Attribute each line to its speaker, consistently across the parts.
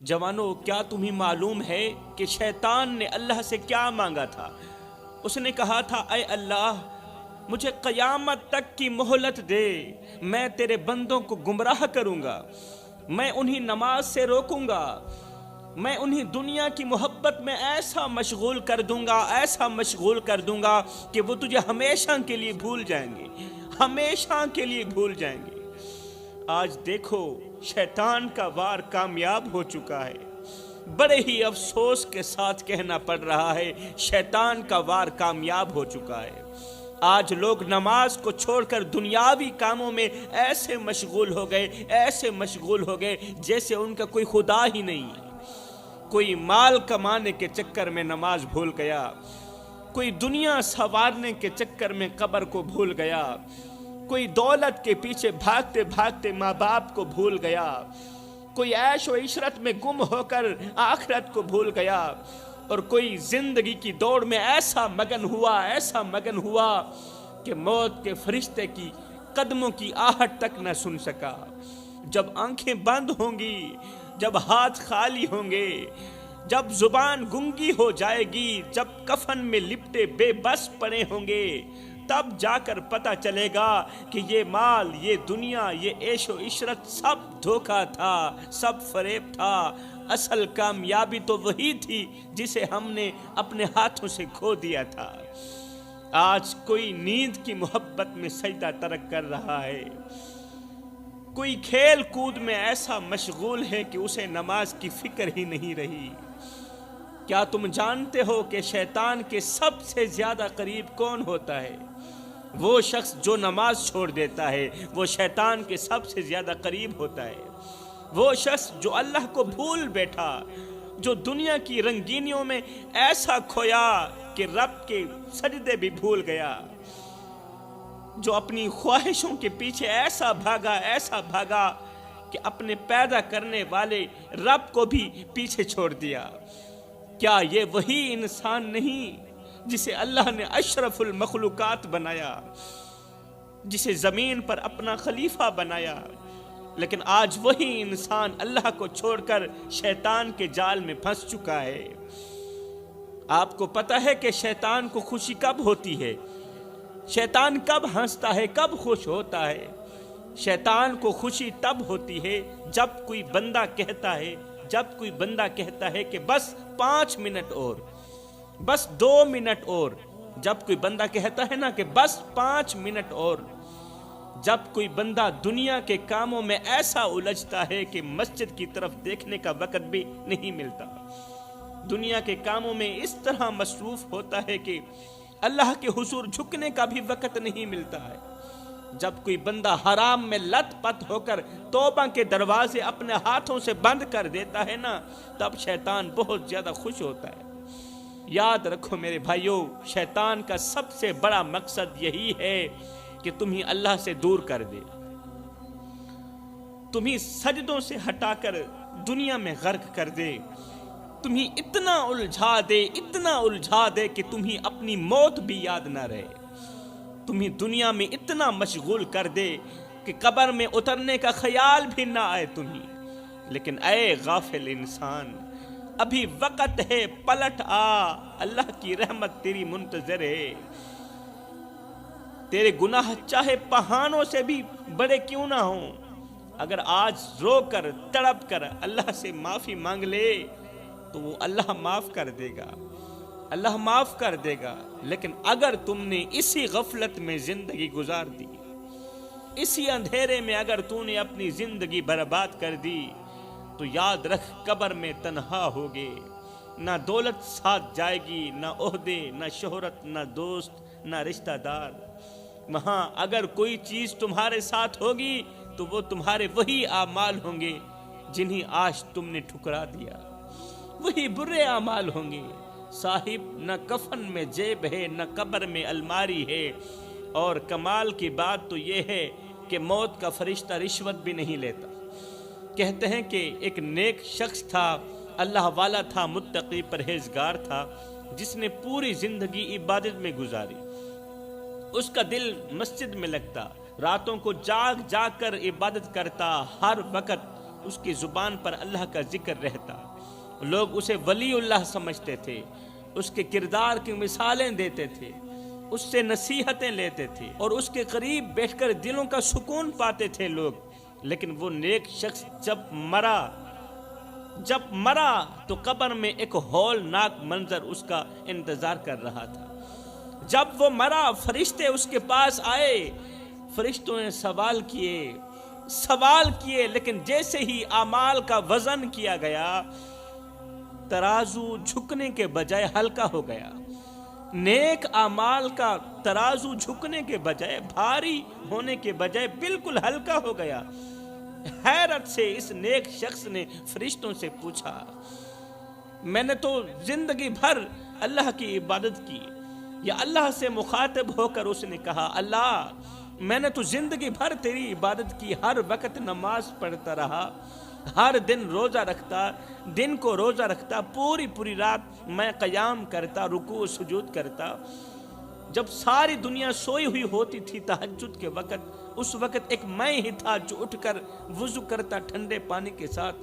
Speaker 1: جوانوں، کیا تمہیں معلوم ہے کہ شیطان نے اللہ سے کیا مانگا تھا؟ اس نے کہا تھا، اے اللہ، مجھے قیامت تک کی مہلت دے، میں تیرے بندوں کو گمراہ کروں گا، میں انہیں نماز سے روکوں گا، میں انہیں دنیا کی محبت میں ایسا مشغول کر دوں گا، ایسا مشغول کر دوں گا کہ وہ تجھے ہمیشہ کے لیے بھول جائیں گے، ہمیشہ کے لیے بھول جائیں گے۔ آج دیکھو، شیطان کا وار کامیاب ہو چکا ہے۔ بڑے ہی افسوس کے ساتھ کہنا پڑ رہا ہے، شیطان کا وار کامیاب ہو چکا ہے۔ آج لوگ نماز کو چھوڑ کر دنیاوی کاموں میں ایسے مشغول ہو گئے، ایسے مشغول ہو گئے جیسے ان کا کوئی خدا ہی نہیں ہے۔ کوئی مال کمانے کے چکر میں نماز بھول گیا، کوئی دنیا سنوارنے کے چکر میں قبر کو بھول گیا، کوئی دولت کے پیچھے بھاگتے بھاگتے ماں باپ کو بھول گیا، کوئی عیش و عشرت میں گم ہو کر آخرت کو بھول گیا، اور کوئی زندگی کی دوڑ میں ایسا مگن ہوا کہ موت کے فرشتے کی قدموں کی آہٹ تک نہ سن سکا۔ جب آنکھیں بند ہوں گی، جب ہاتھ خالی ہوں گے، جب زبان گنگی ہو جائے گی، جب کفن میں لپٹے بے بس پڑے ہوں گے، تب جا کر پتہ چلے گا کہ یہ مال، یہ دنیا، یہ عیش و عشرت سب دھوکہ تھا، سب فریب تھا۔ اصل کامیابی تو وہی تھی جسے ہم نے اپنے ہاتھوں سے کھو دیا تھا۔ آج کوئی نیند کی محبت میں سجدہ ترک کر رہا ہے، کوئی کھیل کود میں ایسا مشغول ہے کہ اسے نماز کی فکر ہی نہیں رہی۔ کیا تم جانتے ہو کہ شیطان کے سب سے زیادہ قریب کون ہوتا ہے؟ وہ شخص جو نماز چھوڑ دیتا ہے، وہ شیطان کے سب سے زیادہ قریب ہوتا ہے۔ وہ شخص جو اللہ کو بھول بیٹھا، جو دنیا کی رنگینیوں میں ایسا کھویا کہ رب کے سجدے بھی بھول گیا، جو اپنی خواہشوں کے پیچھے ایسا بھاگا کہ اپنے پیدا کرنے والے رب کو بھی پیچھے چھوڑ دیا۔ کیا یہ وہی انسان نہیں جسے اللہ نے اشرف المخلوقات بنایا، جسے زمین پر اپنا خلیفہ بنایا؟ لیکن آج وہی انسان اللہ کو چھوڑ کر شیطان کے جال میں پھنس چکا ہے۔ آپ کو پتہ ہے کہ شیطان کو خوشی کب ہوتی ہے؟ شیطان کب ہنستا ہے، کب خوش ہوتا ہے؟ شیطان کو خوشی تب ہوتی ہے جب کوئی بندہ کہتا ہے کہ بس 5 منٹ اور، بس 2 منٹ اور۔ جب کوئی بندہ کہتا ہے نا کہ بس 5 منٹ اور، جب کوئی بندہ دنیا کے کاموں میں ایسا الجھتا ہے کہ مسجد کی طرف دیکھنے کا وقت بھی نہیں ملتا، دنیا کے کاموں میں اس طرح مصروف ہوتا ہے کہ اللہ کے حضور جھکنے کا بھی وقت نہیں ملتا ہے۔ جب کوئی بندہ حرام میں لت پت ہو کر توبہ کے دروازے اپنے ہاتھوں سے بند کر دیتا ہے نا، تب شیطان بہت زیادہ خوش ہوتا ہے۔ یاد رکھو میرے بھائیوں، شیطان کا سب سے بڑا مقصد یہی ہے کہ تمہیں اللہ سے دور کر دے، تمہیں سجدوں سے ہٹا کر دنیا میں غرق کر دے، تمہیں اتنا الجھا دے کہ تمہیں اپنی موت بھی یاد نہ رہے، تمہیں دنیا میں اتنا مشغول کر دے کہ قبر میں اترنے کا خیال بھی نہ آئے تمہیں۔ لیکن اے غافل انسان، ابھی وقت ہے، پلٹ آ، اللہ کی رحمت تیری منتظر ہے۔ تیرے گناہ چاہے پہاڑوں سے بھی بڑے کیوں نہ ہوں، اگر آج رو کر تڑپ کر اللہ سے معافی مانگ لے تو وہ اللہ معاف کر دے گا، اللہ معاف کر دے گا۔ لیکن اگر تم نے اسی غفلت میں زندگی گزار دی، اسی اندھیرے میں اگر تم نے اپنی زندگی برباد کر دی، تو یاد رکھ قبر میں تنہا ہوگے، نہ دولت ساتھ جائے گی، نہ عہدے، نہ شہرت، نہ دوست، نہ رشتہ دار۔ وہاں اگر کوئی چیز تمہارے ساتھ ہوگی تو وہ تمہارے وہی اعمال ہوں گے جنہیں آج تم نے ٹھکرا دیا، وہی برے اعمال ہوں گے۔ صاحب، نہ کفن میں جیب ہے، نہ قبر میں الماری ہے، اور کمال کی بات تو یہ ہے کہ موت کا فرشتہ رشوت بھی نہیں لیتا۔ کہتے ہیں کہ ایک نیک شخص تھا، اللہ والا تھا، متقی پرہیزگار تھا، جس نے پوری زندگی عبادت میں گزاری۔ اس کا دل مسجد میں لگتا، راتوں کو جاگ کر عبادت کرتا، ہر وقت اس کی زبان پر اللہ کا ذکر رہتا، لوگ اسے ولی اللہ سمجھتے تھے، اس کے کردار کی مثالیں دیتے تھے، اس سے نصیحتیں لیتے تھے اور اس کے قریب بیٹھ کر دلوں کا سکون پاتے تھے لوگ۔ لیکن وہ نیک شخص جب مرا تو قبر میں ایک ہولناک منظر اس کا انتظار کر رہا تھا۔ جب وہ مرا فرشتے اس کے پاس آئے، فرشتوں نے سوال کیے، لیکن جیسے ہی اعمال کا وزن کیا گیا، ترازو جھکنے کے بجائے ہلکا ہو گیا۔ نیک اعمال کا ترازو جھکنے کے بجائے، بھاری ہونے کے بجائے بالکل ہلکا ہو گیا۔ حیرت سے اس نیک شخص نے فرشتوں سے پوچھا، میں نے تو زندگی بھر اللہ کی عبادت کی، یا اللہ سے مخاطب ہو کر اس نے کہا، اللہ میں نے تو زندگی بھر تیری عبادت کی، ہر وقت نماز پڑھتا رہا، ہر دن روزہ رکھتا، دن کو روزہ رکھتا، پوری رات میں قیام کرتا، رکوع سجود کرتا۔ جب ساری دنیا سوئی ہوئی ہوتی تھی تہجد کے وقت، اس وقت ایک میں ہی تھا جو اٹھ کر وضو کرتا ٹھنڈے پانی کے ساتھ،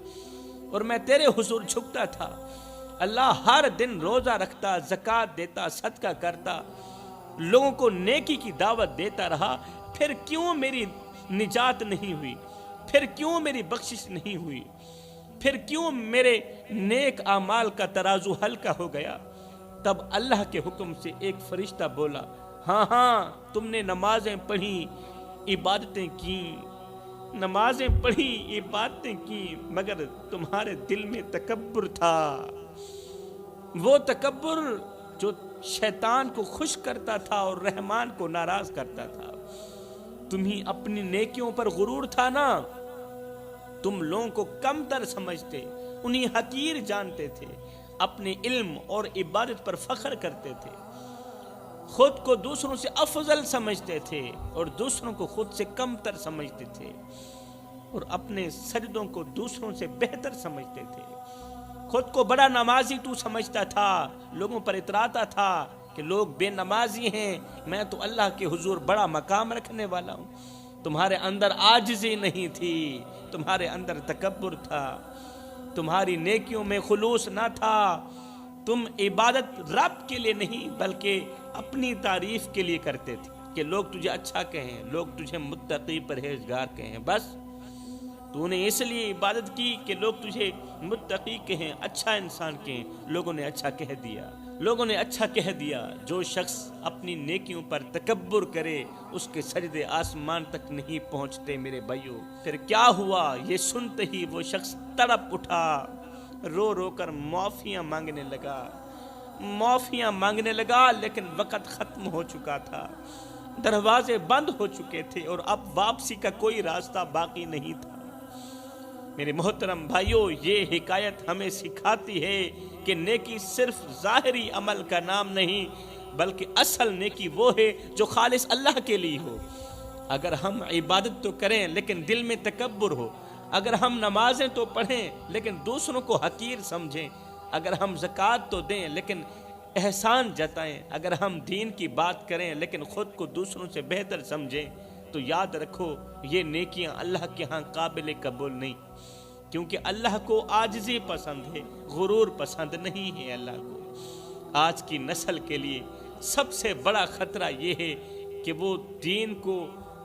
Speaker 1: اور میں تیرے حضور جھکتا تھا۔ اللہ ہر دن روزہ رکھتا، زکوٰۃ دیتا، صدقہ کرتا، لوگوں کو نیکی کی دعوت دیتا رہا، پھر کیوں میری نجات نہیں ہوئی؟ پھر کیوں میری بخشش نہیں ہوئی؟ پھر کیوں میرے نیک اعمال کا ترازو ہلکا ہو گیا؟ تب اللہ کے حکم سے ایک فرشتہ بولا، ہاں تم نے نمازیں پڑھی، عبادتیں کی، مگر تمہارے دل میں تکبر تھا، وہ تکبر جو شیطان کو خوش کرتا تھا اور رحمان کو ناراض کرتا تھا۔ تمہیں اپنی نیکیوں پر غرور تھا نا، تم لوگوں کو کم تر سمجھتے، انہیں حقیر جانتے تھے، اپنے علم اور عبادت پر فخر کرتے تھے، خود کو دوسروں سے افضل سمجھتے تھے اور دوسروں کو خود سے کم تر سمجھتے تھے، اور اپنے سجدوں کو دوسروں سے بہتر سمجھتے تھے۔ خود کو بڑا نمازی تو سمجھتا تھا، لوگوں پر اتراتا تھا کہ لوگ بے نمازی ہیں، میں تو اللہ کے حضور بڑا مقام رکھنے والا ہوں۔ تمہارے اندر عاجزی نہیں تھی، تمہارے اندر تکبر تھا، تمہاری نیکیوں میں خلوص نہ تھا، تم عبادت رب کے لیے نہیں بلکہ اپنی تعریف کے لیے کرتے تھے کہ لوگ تجھے اچھا کہیں، لوگ تجھے متقی پرہیزگار کہیں۔ بس تو نے اس لیے عبادت کی کہ لوگ تجھے متقی کہیں، اچھا انسان کہیں۔ لوگوں نے اچھا کہہ دیا۔ جو شخص اپنی نیکیوں پر تکبر کرے اس کے سجدے آسمان تک نہیں پہنچتے میرے بھائیو۔ پھر کیا ہوا؟ یہ سنتے ہی وہ شخص تڑپ اٹھا، رو رو کر معافیاں مانگنے لگا، لیکن وقت ختم ہو چکا تھا، دروازے بند ہو چکے تھے اور اب واپسی کا کوئی راستہ باقی نہیں تھا۔ میرے محترم بھائیوں، یہ حکایت ہمیں سکھاتی ہے کہ نیکی صرف ظاہری عمل کا نام نہیں بلکہ اصل نیکی وہ ہے جو خالص اللہ کے لیے ہو۔ اگر ہم عبادت تو کریں لیکن دل میں تکبر ہو، اگر ہم نمازیں تو پڑھیں لیکن دوسروں کو حقیر سمجھیں، اگر ہم زکوٰۃ تو دیں لیکن احسان جتائیں، اگر ہم دین کی بات کریں لیکن خود کو دوسروں سے بہتر سمجھیں، تو یاد رکھو یہ نیکیاں اللہ کے ہاں قابل قبول نہیں، کیونکہ اللہ کو عاجزی پسند ہے، غرور پسند نہیں ہے اللہ کو۔ آج کی نسل کے لیے سب سے بڑا خطرہ یہ ہے کہ وہ دین کو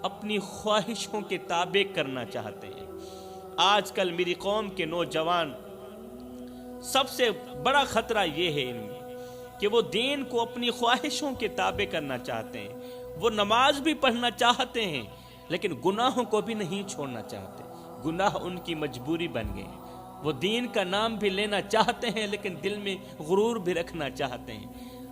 Speaker 1: اپنی خواہشوں کے تابع کرنا چاہتے ہیں۔ آج کل میری قوم کے نوجوان، سب سے بڑا خطرہ یہ ہے ان میں کہ وہ دین کو اپنی خواہشوں کے تابع کرنا چاہتے ہیں۔ وہ نماز بھی پڑھنا چاہتے ہیں لیکن گناہوں کو بھی نہیں چھوڑنا چاہتے، گناہ ان کی مجبوری بن گئے۔ وہ دین کا نام بھی لینا چاہتے ہیں لیکن دل میں غرور بھی رکھنا چاہتے ہیں۔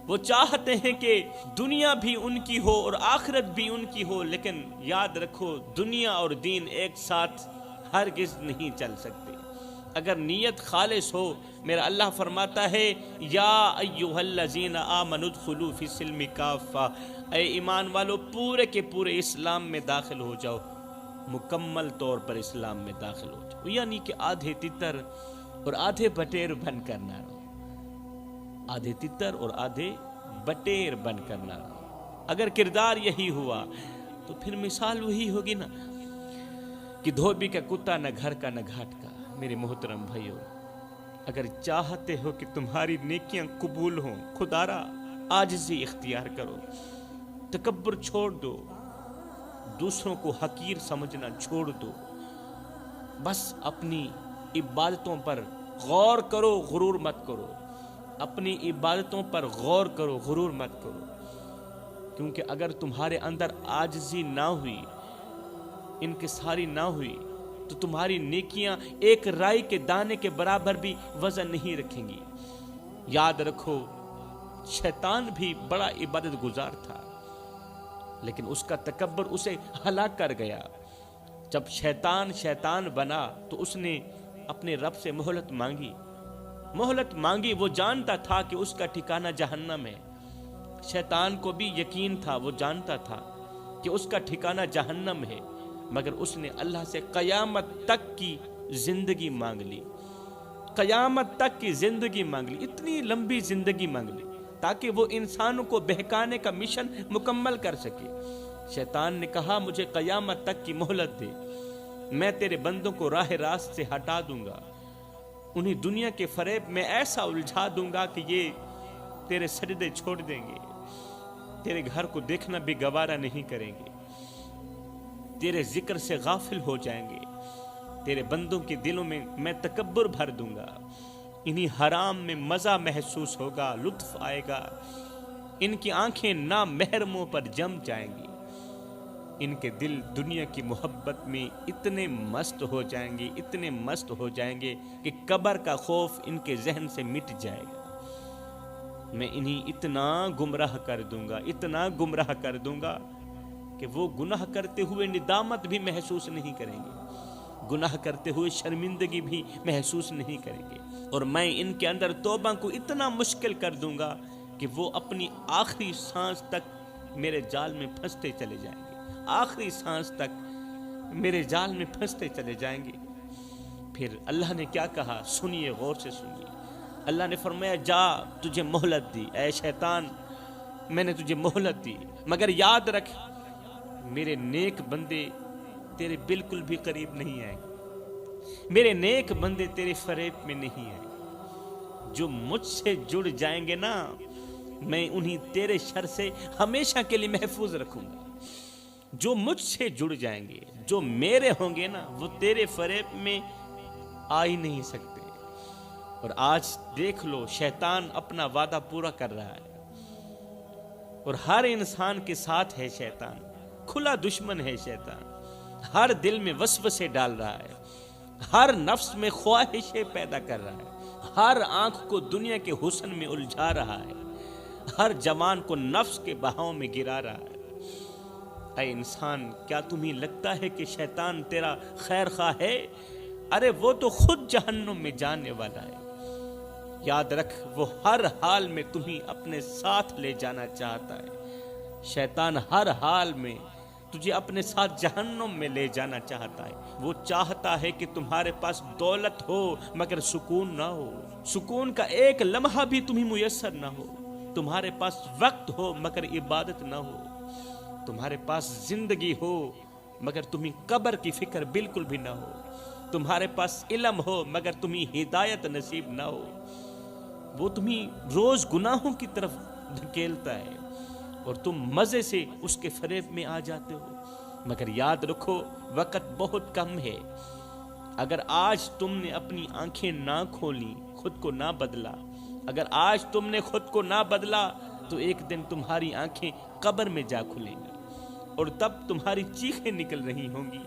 Speaker 1: وہ چاہتے ہیں کہ دنیا بھی ان کی ہو اور آخرت بھی ان کی ہو، لیکن یاد رکھو دنیا اور دین ایک ساتھ ہرگز نہیں چل سکتے۔ اگر نیت خالص ہو، میرا اللہ فرماتا ہے یا ایھا الذین آمنوا ادخلوا فی السلم کافہ، اے ایمان والو پورے کے پورے اسلام میں داخل ہو جاؤ، مکمل طور پر اسلام میں داخل ہو جاؤ، یعنی کہ آدھے تتر اور آدھے بٹیر بن کر نہ رہو، آدھے تتر اور آدھے بٹیر بن کر نہ رہو۔ اگر کردار یہی ہوا تو پھر مثال وہی ہوگی نا کہ دھوبی کا کتا نہ گھر کا نہ گھاٹ کا۔ میرے محترم بھائیو، اگر چاہتے ہو کہ تمہاری نیکیاں قبول ہوں، خدارا عاجزی اختیار کرو، تکبر چھوڑ دو، دوسروں کو حقیر سمجھنا چھوڑ دو، بس اپنی عبادتوں پر غور کرو، غرور مت کرو۔ اپنی عبادتوں پر غور کرو، غرور مت کرو، کیونکہ اگر تمہارے اندر عاجزی نہ ہوئی، انکساری نہ ہوئی، تو تمہاری نیکیاں ایک رائی کے دانے کے برابر بھی وزن نہیں رکھیں گی۔ یاد رکھو، شیطان بھی بڑا عبادت گزار تھا، لیکن اس کا تکبر اسے ہلاک کر گیا۔ جب شیطان بنا تو اس نے اپنے رب سے مہلت مانگی۔ وہ جانتا تھا کہ اس کا ٹھکانہ جہنم ہے۔ شیطان کو بھی یقین تھا، وہ جانتا تھا کہ اس کا ٹھکانہ جہنم ہے، مگر اس نے اللہ سے قیامت تک کی زندگی مانگ لی۔ قیامت تک کی زندگی مانگ لی، اتنی لمبی زندگی مانگ لی تاکہ وہ انسانوں کو بہکانے کا مشن مکمل کر سکے۔ شیطان نے کہا، مجھے قیامت تک کی مہلت دے، میں تیرے بندوں کو راہ راست سے ہٹا دوں گا، انہیں دنیا کے فریب میں ایسا الجھا دوں گا کہ یہ تیرے سجدے چھوڑ دیں گے، تیرے گھر کو دیکھنا بھی گوارا نہیں کریں گے، تیرے ذکر سے غافل ہو جائیں گے، تیرے بندوں کے دلوں میں میں تکبر بھر دوں گا، انہیں حرام میں مزہ محسوس ہوگا، لطف آئے گا، ان کی آنکھیں نامحرموں پر جم جائیں گی، ان کے دل دنیا کی محبت میں اتنے مست ہو جائیں گے، اتنے مست ہو جائیں گے کہ قبر کا خوف ان کے ذہن سے مٹ جائے گا۔ میں انہیں اتنا گمراہ کر دوں گا، اتنا گمراہ کر دوں گا کہ وہ گناہ کرتے ہوئے ندامت بھی محسوس نہیں کریں گے، گناہ کرتے ہوئے شرمندگی بھی محسوس نہیں کریں گے، اور میں ان کے اندر توبہ کو اتنا مشکل کر دوں گا کہ وہ اپنی آخری سانس تک میرے جال میں پھنستے چلے جائیں گے، آخری سانس تک میرے جال میں پھنستے چلے جائیں گے۔ پھر اللہ نے کیا کہا، سنیے، غور سے سنیے۔ اللہ نے فرمایا، جا، تجھے مہلت دی، اے شیطان، میں نے تجھے مہلت دی، مگر یاد رکھ، میرے نیک بندے تیرے بالکل بھی قریب نہیں آئیں گے، میرے نیک بندے تیرے فریب میں نہیں آئیں گے۔ جو مجھ سے جڑ جائیں گے نا، میں انہیں تیرے شر سے ہمیشہ کے لیے محفوظ رکھوں گا۔ جو مجھ سے جڑ جائیں گے، جو میرے ہوں گے نا، وہ تیرے فریب میں آ ہی نہیں سکتے۔ اور آج دیکھ لو، شیطان اپنا وعدہ پورا کر رہا ہے، اور ہر انسان کے ساتھ ہے شیطان، کھلا دشمن ہے شیطان، ہر دل میں وسوسے ڈال رہا ہے، ہر نفس میں خواہشیں پیدا کر رہا ہے، ہر آنکھ کو دنیا کے حسن میں الجھا رہا ہے، ہر جوان کو نفس کے بہاؤ میں گرا رہا ہے۔ اے انسان، کیا تمہیں لگتا ہے کہ شیطان تیرا خیر خواہ ہے؟ ارے وہ تو خود جہنم میں جانے والا ہے۔ یاد رکھ، وہ ہر حال میں تمہیں اپنے ساتھ لے جانا چاہتا ہے۔ شیطان ہر حال میں تجھے اپنے ساتھ جہنم میں لے جانا چاہتا ہے۔ وہ چاہتا ہے کہ تمہارے پاس دولت ہو مگر سکون نہ ہو، سکون کا ایک لمحہ بھی تمہیں میسر نہ ہو، تمہارے پاس وقت ہو مگر عبادت نہ ہو، تمہارے پاس زندگی ہو مگر تمہیں قبر کی فکر بالکل بھی نہ ہو، تمہارے پاس علم ہو مگر تمہیں ہدایت نصیب نہ ہو۔ وہ تمہیں روز گناہوں کی طرف دھکیلتا ہے اور تم مزے سے اس کے فریب میں آ جاتے ہو، مگر یاد رکھو، وقت بہت کم ہے۔ اگر آج تم نے اپنی آنکھیں نہ کھولی، خود کو نہ بدلا، اگر آج تم نے خود کو نہ بدلا، تو ایک دن تمہاری آنکھیں قبر میں جا کھلیں گی، اور تب تمہاری چیخیں نکل رہی ہوں گی،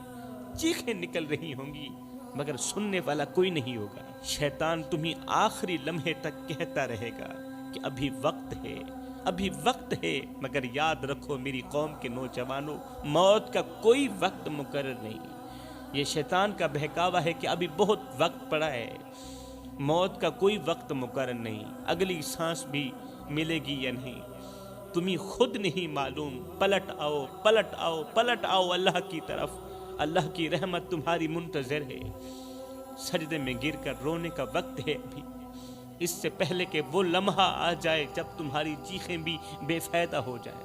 Speaker 1: چیخیں نکل رہی ہوں گی، مگر سننے والا کوئی نہیں ہوگا۔ شیطان تمہیں آخری لمحے تک کہتا رہے گا کہ ابھی وقت ہے، ابھی وقت ہے، مگر یاد رکھو میری قوم کے نوجوانوں، موت کا کوئی وقت مقرر نہیں۔ یہ شیطان کا بہکاوا ہے کہ ابھی بہت وقت پڑا ہے، موت کا کوئی وقت مقرر نہیں، اگلی سانس بھی ملے گی یا نہیں تمہیں خود نہیں معلوم۔ پلٹ آؤ، پلٹ آؤ، پلٹ آؤ اللہ کی طرف، اللہ کی رحمت تمہاری منتظر ہے۔ سجدے میں گر کر رونے کا وقت ہے ابھی، اس سے پہلے کہ وہ لمحہ آ جائے جب تمہاری چیخیں بھی بے فائدہ ہو جائیں۔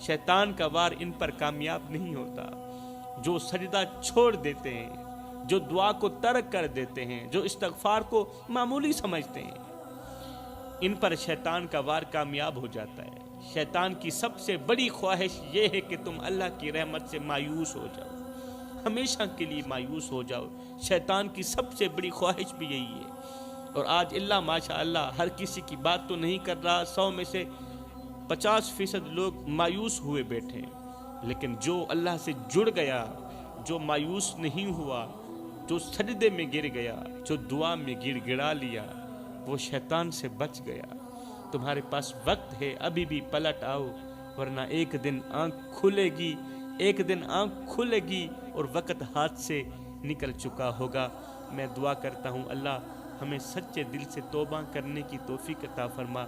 Speaker 1: شیطان کا وار ان پر کامیاب نہیں ہوتا۔ جو سجدہ چھوڑ دیتے ہیں، جو دعا کو ترک کر دیتے ہیں، جو استغفار کو معمولی سمجھتے ہیں، ان پر شیطان کا وار کامیاب ہو جاتا ہے۔ شیطان کی سب سے بڑی خواہش یہ ہے کہ تم اللہ کی رحمت سے مایوس ہو جاؤ، ہمیشہ کے لیے مایوس ہو جاؤ۔ شیطان کی سب سے بڑی خواہش بھی یہی ہے۔ اور آج اللہ ماشاء اللہ ہر کسی کی بات تو نہیں کر رہا، 100 میں سے 50% لوگ مایوس ہوئے بیٹھے ہیں، لیکن جو اللہ سے جڑ گیا، جو مایوس نہیں ہوا، جو سجدے میں گر گیا، جو دعا میں گڑ گڑا لیا، وہ شیطان سے بچ گیا۔ تمہارے پاس وقت ہے، ابھی بھی پلٹ آؤ، ورنہ ایک دن آنکھ کھلے گی، ایک دن آنکھ کھلے گی اور وقت ہاتھ سے نکل چکا ہوگا۔ میں دعا کرتا ہوں اللہ ہمیں سچے دل سے توبہ کرنے کی توفیق عطا فرما،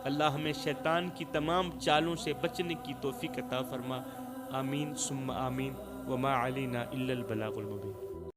Speaker 1: اللہ ہمیں شیطان کی تمام چالوں سے بچنے کی توفیق عطا فرما۔ آمین ثم آمین، وما علینا الا البلاغ المبین۔